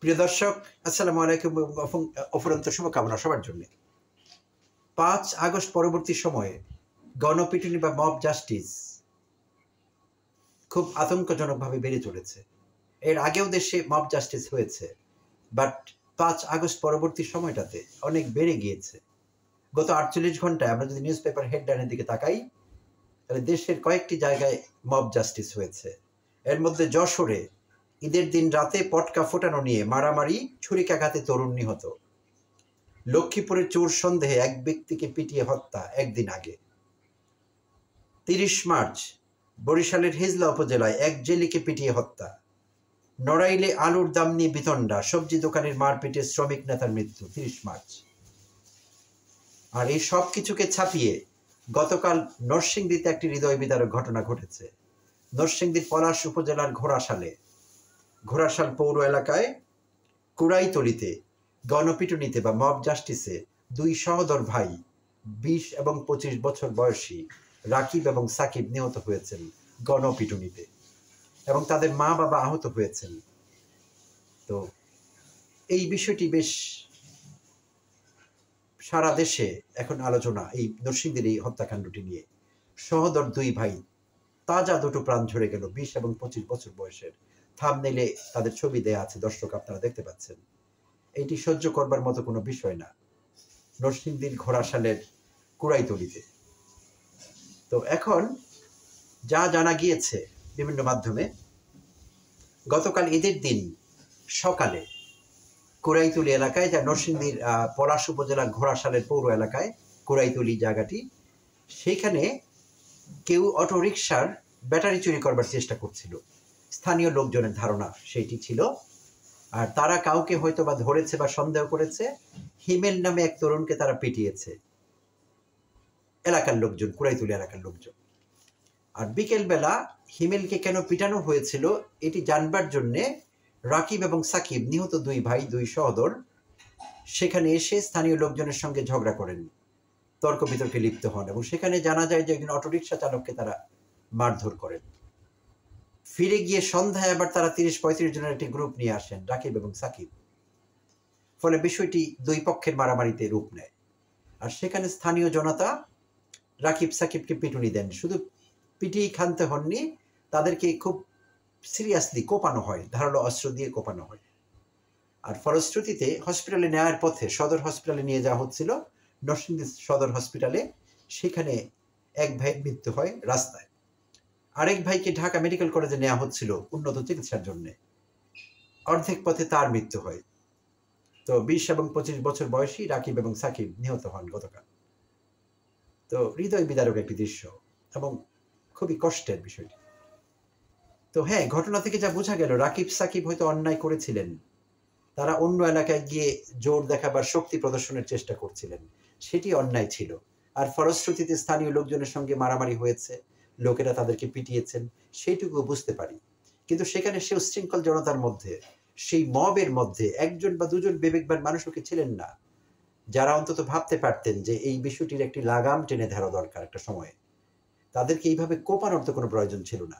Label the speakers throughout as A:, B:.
A: প্রিয় দর্শক, আসসালামু আলাইকুম এবং অফুরন্ত শুভকামনা সবার জন্য। ৫ আগস্ট পরবর্তী সময়ে গণপিটুনি বা মব জাস্টিস খুব আতঙ্কজনকভাবে বেড়ে চলেছে। এর আগেও দেশে মব জাস্টিস হয়েছে, বাট ৫ আগস্ট পরবর্তী সময়টাতে অনেক বেড়ে গিয়েছে। গত ৪৮ ঘন্টায় আমরা যদি নিউজ পেপার হেডলাইনের দিকে তাকাই, তাহলে দেশের কয়েকটি জায়গায় মব জাস্টিস হয়েছে। এর মধ্যে যশোরে ঈদের দিন রাতে পটকা ফোটানো নিয়ে মারামারি, ছুরিকাঘাতে তরুণ নিহত। লক্ষ্মীপুরের চোর সন্দেহে এক ব্যক্তিকে পিটিয়ে হত্যা একদিন আগে। ৩০ মার্চ বরিশালের হিজলা উপজেলায় এক জেলেকে পিটিয়ে হত্যা। নড়াইলে আলুর দাম নিয়ে বিতণ্ডা, সবজি দোকানের মারপিটে শ্রমিক নেতার মৃত্যু ৩০ মার্চ। আর এই সব কিছুকে ছাপিয়ে গতকাল নরসিংদীতে একটি হৃদয় বিদারক ঘটনা ঘটেছে। নরসিংদীর পলাশ উপজেলার ঘোড়াশাল পৌর এলাকায় কুড়াইতলিতে গণপিটুনিতে বা মব জাস্টিসে দুই সহোদর ভাই ২০ এবং ২৫ বছর বয়সী রাকিব এবং সাকিব নিহত হয়েছেন গণপিটুনিতে, এবং তাদের মা বাবা আহত হয়েছেন। তো এই বিষয়টি বেশ সারা দেশে এখন আলোচনা, এই নরসিংদীর এই হত্যাকাণ্ডটি নিয়ে। সহোদর দুই ভাই, তাজা দুটো প্রাণ ঝরে গেল, ২০ এবং ২৫ বছর বয়সের। থাম্বনেইলে তাদের ছবি দেয়া আছে, দর্শক আপনারা দেখতে পাচ্ছেন। এইটি সহ্য করবার মতো কোনো বিষয় না, নরসিংদীর ঘোড়াশালের কুড়াইতলিতে। তো এখন যা জানা গিয়েছে বিভিন্ন মাধ্যমে, গতকাল ঈদের দিন সকালে কুড়াইতলি এলাকায়, যা নরসিংদীর পলাশ উপজেলার ঘোড়াশালের পৌর এলাকায় কুড়াইতলি জায়গাটি, সেইখানে কেউ অটোরিকশার ব্যাটারি চুরি করবার চেষ্টা করছিল। স্থানীয় লোকজনের ধারণা সেইটি ছিল। আর তারা কাউকে হয়তো বা ধরেছে বা সন্দেহ করেছে। হিমেল নামে এক তরুণকে তারা পিটিয়েছে, এলাকার লোকজন, কুড়াইতলি এলাকার লোকজন। আর বিকেলবেলা হিমেলকে কেন পিটানো হয়েছিল এটি জানবার জন্যে রাকিব এবং সাকিব, নিহত দুই ভাই, দুই সহোদর, সেখানে এসে স্থানীয় লোকজনের সঙ্গে ঝগড়া করেন, তর্ক বিতর্কে লিপ্ত হন, এবং সেখানে জানা যায় যে একজন অটোরিকশা চালককে তারা মারধর করেন। ফিরে গিয়ে সন্ধ্যায় আবার তারা ৩০-৩৫ জনের একটি গ্রুপ নিয়ে আসেন, রাকিব এবং সাকিব। ফলে বিষয়টি দুই পক্ষের মারামারিতে রূপ নেয়। আর সেখানে স্থানীয় জনতা রাকিব সাকিবকে পিটুনি দেন। শুধু পিটিয়েই ক্ষান্ত হননি, তাদেরকে খুব সিরিয়াসলি কোপানো হয়, ধারালো অস্ত্র দিয়ে কোপানো হয়। আর ফলশ্রুতিতে হসপিটালে নেওয়ার পথে, সদর হসপিটালে নিয়ে যাওয়া হচ্ছিল, নরসিংদী সদর হসপিটালে, সেখানে এক ভাইয়ের মৃত্যু হয় রাস্তায়। আরেক ভাইকে ঢাকা মেডিকেল কলেজে নেওয়া হচ্ছিল উন্নত চিকিৎসার জন্য, অর্ধেক পথে তার মৃত্যু হয়। তো ২০ এবং ২৫ বছর বয়সী রাকিব এবং সাকিব নিহত হন গতকাল। তো হৃদয় বিদারক একটি দৃশ্য এবং খুবই কষ্টের বিষয়টি। তো হ্যাঁ, ঘটনা থেকে যা বোঝা গেল, রাকিব সাকিব হয়তো অন্যায় করেছিলেন। তারা অন্য এলাকায় গিয়ে জোর দেখাবার, শক্তি প্রদর্শনের চেষ্টা করছিলেন, সেটি অন্যায় ছিল। আর ফলশ্রুতিতে স্থানীয় লোকজনের সঙ্গে মারামারি হয়েছে, লোকেরা তাদেরকে পিটিয়েছেন, সেইটুকু বুঝতে পারি। কিন্তু সেখানে সে উচ্ছৃঙ্খল জনতার মধ্যে, সেই মবের মধ্যে একজন বা দুজন বিবেকবান মানুষও কি ছিলেন না, যারা অন্তত ভাবতে পারতেন যে এই বিষয়টির একটি লাগাম টেনে ধরা দরকার একটা সময়ে? তাদেরকে এইভাবে কোপানোর তো কোনো প্রয়োজন ছিল না।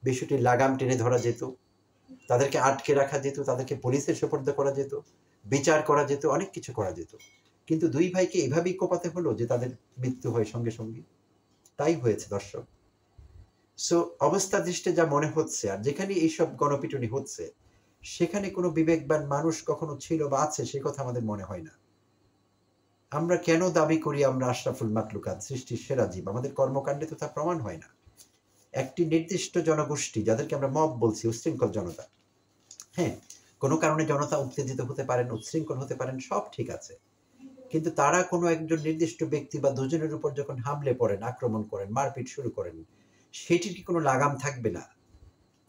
A: বিষয়টির লাগাম টেনে ধরা যেত, তাদেরকে আটকে রাখা যেত, তাদেরকে পুলিশের সোপর্দ করা যেত, বিচার করা যেত, অনেক কিছু করা যেত। কিন্তু দুই ভাইকে এভাবেই কোপাতে হলো যে তাদের মৃত্যু হয় সঙ্গে সঙ্গে। তাই হয়েছে দর্শক। সো অবস্থা দৃষ্টে যা মনে হচ্ছে, আর যেখানে এইসব গণপিটুনি হচ্ছে, সেখানে কোনো বিবেকবান মানুষ কখনো ছিল বা আছে সে কথা আমাদের মনে হয় না। আমরা কেন দাবি করি আমরা আশরাফুল মাখলুকাত, সৃষ্টির সেরা জীব? আমাদের কর্মকাণ্ডে তো তা প্রমাণ হয় না। একটি নির্দিষ্ট জনগোষ্ঠী, যাদেরকে আমরা মব বলছি, উচ্ছৃঙ্খল জনতা, হ্যাঁ, কোনো কারণে জনতা উত্তেজিত হতে পারেন, উচ্ছৃঙ্খল হতে পারেন, সব ঠিক আছে। কিন্তু তারা কোনো একজন নির্দিষ্ট ব্যক্তি বা দুজনের উপর যখন হামলে পড়েন, আক্রমণ করেন, মারপিট শুরু করেন, সেটির কি কোনো লাগাম থাকবে না?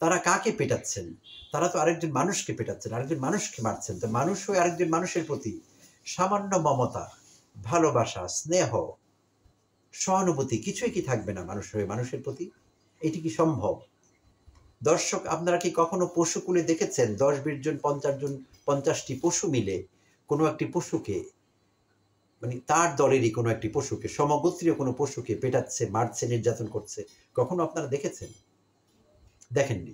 A: তারা কাকে পেটাচ্ছেন? তারা তো আরেকজন মানুষকে পেটাচ্ছেন, আরেকজন মানুষকে মারছেন। তো মানুষ হয়ে আরেকজন মানুষের প্রতি সামান্য মমতা, ভালোবাসা, স্নেহ, সহানুভূতি কিছুই কি থাকবে না মানুষ হয়ে মানুষের প্রতি? এটি কি সম্ভব? দর্শক, আপনারা কি কখনো পশুকুলে দেখেছেন ১০-২০ জন, ৫০ জন, ৫০টি পশু মিলে কোনো একটি পশুকে, মানে তার দলেরই কোনো একটি পশুকে, সমগোত্রীয় কোনো পশুকে পেটাচ্ছে, মারছে, নির্যাতন করছে? কখনো আপনারা দেখেছেন? দেখেননি।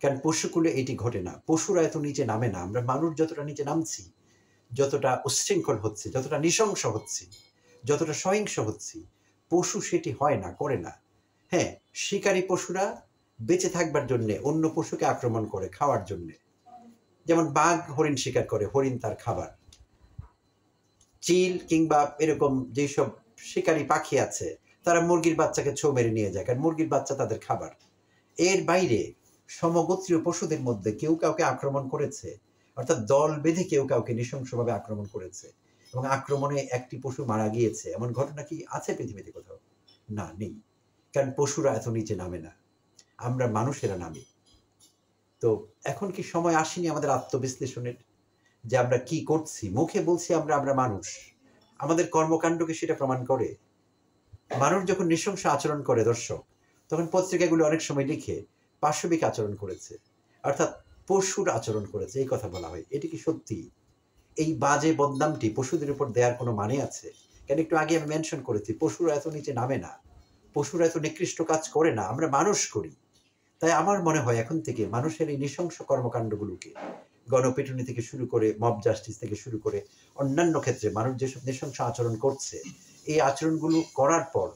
A: কারণ পশুকুলে এটি ঘটে না, পশুরা এত নিচে নামে না। আমরা মানুষ যতটা নিচে নামছি, যতটা উচ্ছৃঙ্খল হচ্ছে, যতটা নৃশংস হচ্ছি, যতটা সহিংস হচ্ছি, পশু সেটি হয় না, করে না। হ্যাঁ, শিকারী পশুরা বেঁচে থাকবার জন্যে অন্য পশুকে আক্রমণ করে খাওয়ার জন্যে, যেমন বাঘ হরিণ শিকার করে, হরিণ তার খাবার। চিল কিংবা এরকম যেসব শিকারী পাখি আছে, তারা মুরগির বাচ্চাকে ছোঁ মেরে নিয়ে যায়, কারণ মুরগির বাচ্চা তাদের খাবার। এর বাইরে সমগোত্রীয় পশুদের মধ্যে কেউ কাউকে আক্রমণ করেছে, অর্থাৎ দল বেঁধে কেউ কাউকে নৃশংসভাবে আক্রমণ করেছে এবং আক্রমণে একটি পশু মারা গিয়েছে, এমন ঘটনা কি আছে পৃথিবীতে কোথাও? না, নেই। কারণ পশুরা এত নিচে নামে না, আমরা মানুষেরা নামি। তো এখন কি সময় আসেনি আমাদের আত্মবিশ্লেষণের, যে আমরা কি করছি? মুখে বলছি আমরা মানুষ, আমাদের কর্মকাণ্ডকে সেটা প্রমাণ করে। মানুষ যখন নৃশংস আচরণ করে দর্শক, তখন পত্রিকাগুলো অনেক সময় লিখে পাশবিক আচরণ করেছে, অর্থাৎ পশুর আচরণ করেছে, এই কথা বলা হয়। এটি কি সত্যি? এই বাজে বদনামটি পশুদের উপর দেওয়ার কোনো মানে আছে? কেন একটু আগে আমি মেনশন করেছি, পশুরা এত নিচে নামে না, পশুরা এত নিকৃষ্ট কাজ করে না, আমরা মানুষ করি। তাই আমার মনে হয় এখন থেকে মানুষের এই নৃশংস কর্মকাণ্ডগুলোকে, গণপিটুনি থেকে শুরু করে মব জাস্টিস থেকে শুরু করে অন্যান্য ক্ষেত্রে মানুষ যেসব নৃশংস আচরণ করছে, এই আচরণগুলো করার পর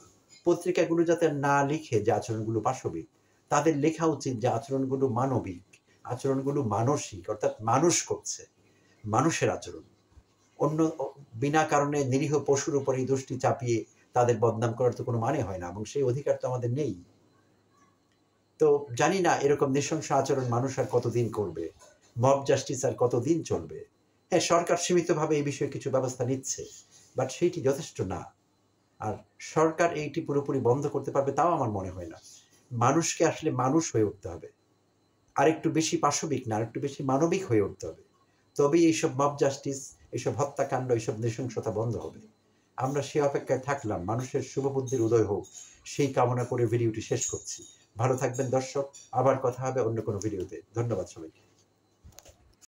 A: পত্রিকাগুলো যাতে না লিখে যে আচরণগুলো পাশবিক, তাদের লেখা উচিত যে আচরণগুলো মানবিক, আচরণগুলো মানসিক, অর্থাৎ মানুষ করছে, মানুষের আচরণ। অন্য বিনা কারণে নিরীহ পশুর উপর এই দোষটি চাপিয়ে তাদের বদনাম করার তো কোনো মানে হয় না, এবং সেই অধিকার তো আমাদের নেই। তো জানি না এরকম নৃশংস আচরণ মানুষ আর কতদিন করবে, মব জাস্টিস আর কতদিন চলবে। হ্যাঁ, সরকার সীমিতভাবে এই বিষয়ে কিছু ব্যবস্থা নিচ্ছে, বাট সেইটি যথেষ্ট না। আর সরকার এইটি পুরোপুরি বন্ধ করতে পারবে তাও আমার মনে হয় না। মানুষকে আসলে মানুষ হয়ে উঠতে হবে, আর একটু বেশি পাশবিক না, আর একটু বেশি মানবিক হয়ে উঠতে হবে। তবেই এইসব মব জাস্টিস, এইসব হত্যাকাণ্ড, এইসব নৃশংসতা বন্ধ হবে। আমরা সে অপেক্ষায় থাকলাম, মানুষের শুভবুদ্ধির উদয় হোক, সেই কামনা করে ভিডিওটি শেষ করছি। ভালো থাকবেন দর্শক, আবার কথা হবে অন্য কোনো ভিডিওতে। ধন্যবাদ সবাইকে।